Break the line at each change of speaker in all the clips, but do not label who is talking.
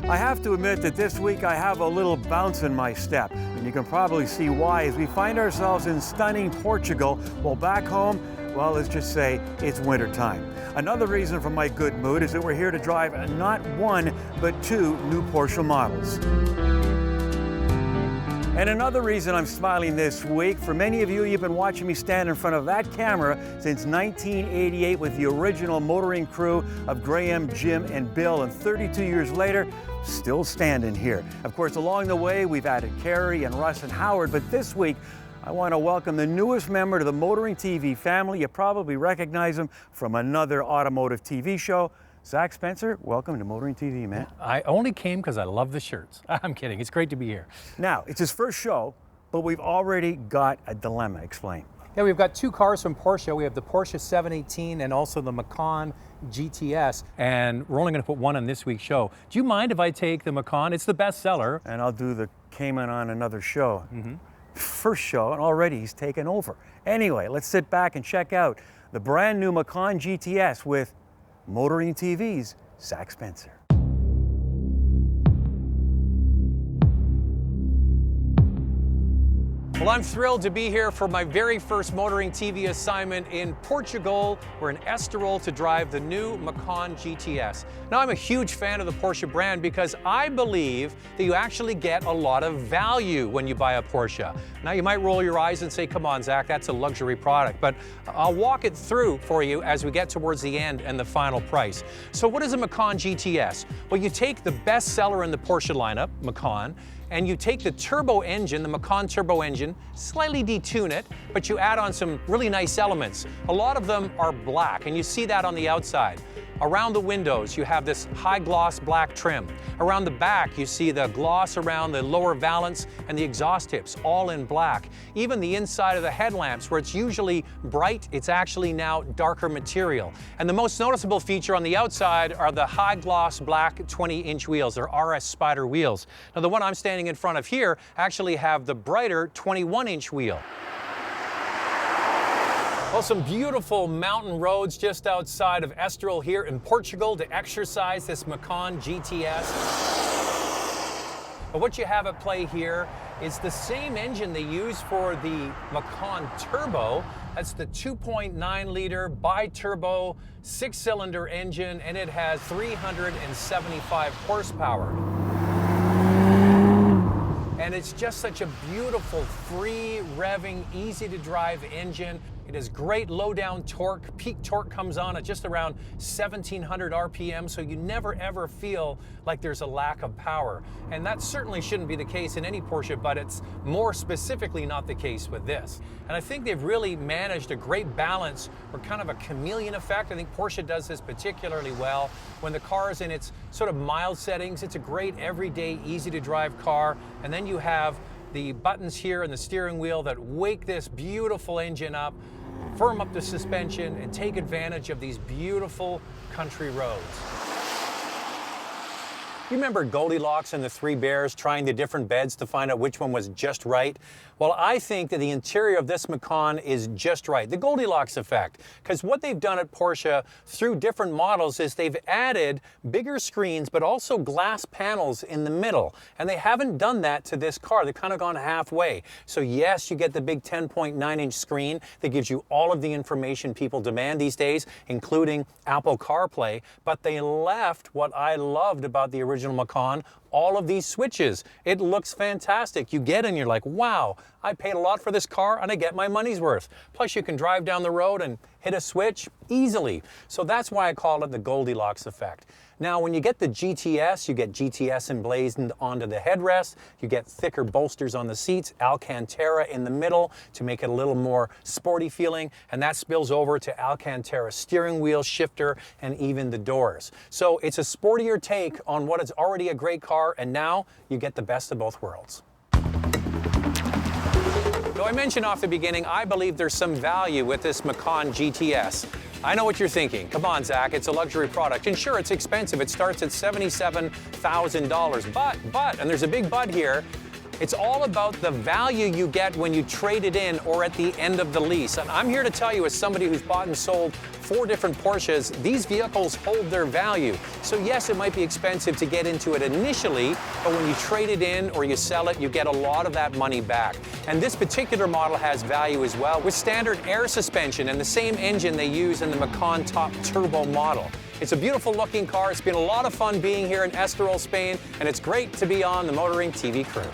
I have to admit that this week I have a little bounce in my step, and you can probably see why as we find ourselves in stunning Portugal, while back home, well, let's just say it's winter time. Another reason for my good mood is that we're here to drive not one, but two new Porsche models. And another reason I'm smiling this week, for many of you, you've been watching me stand in front of that camera since 1988 with the original motoring crew of Graham, Jim, and Bill, and 32 years later, still standing here. Of course, along the way, we've added Kerry and Russ and Howard, but this week, I want to welcome the newest member to the Motoring TV family. You probably recognize him from another automotive TV show. Zack Spencer, welcome to Motoring TV, man.
I only came because I love the shirts. I'm kidding. It's great to be here.
Now, it's his first show, but we've already got a dilemma. Explain.
Yeah, we've got two cars from Porsche. We have the Porsche 718 and also the Macan GTS. And we're only going to put one on this week's show. Do you mind if I take the Macan? It's the best seller.
And I'll do the Cayman on another show. First show, and already he's taken over. Anyway, let's sit back and check out the brand new Macan GTS with Motoring TV's Zack Spencer.
Well, I'm thrilled to be here for my very first Motoring TV assignment in Portugal. We're in Estoril to drive the new Macan GTS. Now, I'm a huge fan of the Porsche brand because I believe that you actually get a lot of value when you buy a Porsche. Now, you might roll your eyes and say, come on, Zach, that's a luxury product, but I'll walk it through for you as we get towards the end and the final price. So what is a Macan GTS? Well, you take the best seller in the Porsche lineup, Macan, and you take the turbo engine, the Macan turbo engine, slightly detune it, but you add on some really nice elements. A lot of them are black, and you see that on the outside. Around the windows, you have this high gloss black trim. Around the back, you see the gloss around the lower valance and the exhaust tips, all in black. Even the inside of the headlamps, where it's usually bright, it's actually now darker material. And the most noticeable feature on the outside are the high gloss black 20-inch wheels. They're RS Spyder wheels. Now, the one I'm standing in front of here actually have the brighter 21-inch wheel. Well, some beautiful mountain roads just outside of Estoril here in Portugal to exercise this Macan GTS. But what you have at play here is the same engine they use for the Macan Turbo. That's the 2.9-liter bi-turbo 6-cylinder engine, and it has 375 horsepower. And it's just such a beautiful, free revving, easy to drive engine. It has great low down torque. Peak torque comes on at just around 1700 RPM, so you never ever feel like there's a lack of power. And that certainly shouldn't be the case in any Porsche, but it's more specifically not the case with this. And I think they've really managed a great balance, or kind of a chameleon effect. I think Porsche does this particularly well. When the car is in its sort of mild settings, it's a great everyday, easy to drive car. And then you have the buttons here and the steering wheel that wake this beautiful engine up, firm up the suspension, and take advantage of these beautiful country roads. You remember Goldilocks and the Three Bears trying the different beds to find out which one was just right? Well, I think that the interior of this Macan is just right, the Goldilocks effect. Because what they've done at Porsche through different models is they've added bigger screens, but also glass panels in the middle. And they haven't done that to this car. They've kind of gone halfway. So yes, you get the big 10.9-inch screen that gives you all of the information people demand these days, including Apple CarPlay, but they left what I loved about the original Macan, all of these switches. It looks fantastic. You get in, you're like, wow, I paid a lot for this car and I get my money's worth. Plus you can drive down the road and hit a switch easily. So that's why I call it the Goldilocks effect. Now, when you get the GTS, you get GTS emblazoned onto the headrest, you get thicker bolsters on the seats, Alcantara in the middle to make it a little more sporty feeling, and that spills over to Alcantara steering wheel, shifter, and even the doors. So it's a sportier take on what is already a great car, and now you get the best of both worlds. So I mentioned off the beginning, I believe there's some value with this Macan GTS. I know what you're thinking. Come on, Zach, it's a luxury product. And sure, it's expensive. It starts at $77,000. But, and there's a big but here, It's all about the value you get when you trade it in or at the end of the lease. And I'm here to tell you, as somebody who's bought and sold 4 different Porsches, these vehicles hold their value. So yes, it might be expensive to get into it initially, but when you trade it in or you sell it, you get a lot of that money back. And this particular model has value as well, with standard air suspension and the same engine they use in the Macan Top Turbo model. It's a beautiful looking car. It's been a lot of fun being here in Estoril, Spain, and it's great to be on the Motoring TV crew.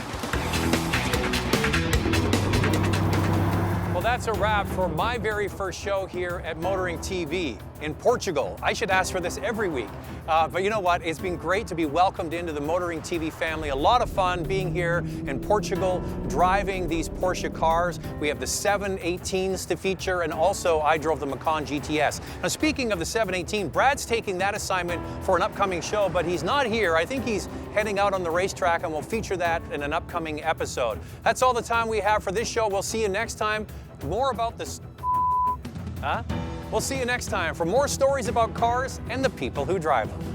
Well, that's a wrap for my very first show here at Motoring TV in Portugal. I should ask for this every week. But you know what? It's been great to be welcomed into the Motoring TV family. A lot of fun being here in Portugal, driving these Porsche cars. We have the 718s to feature, and also I drove the Macan GTS. Now, speaking of the 718, Brad's taking that assignment for an upcoming show, but he's not here. I think he's heading out on the racetrack, and we'll feature that in an upcoming episode. That's all the time we have for this show. We'll see you next time. More about this. We'll see you next time for more stories about cars and the people who drive them.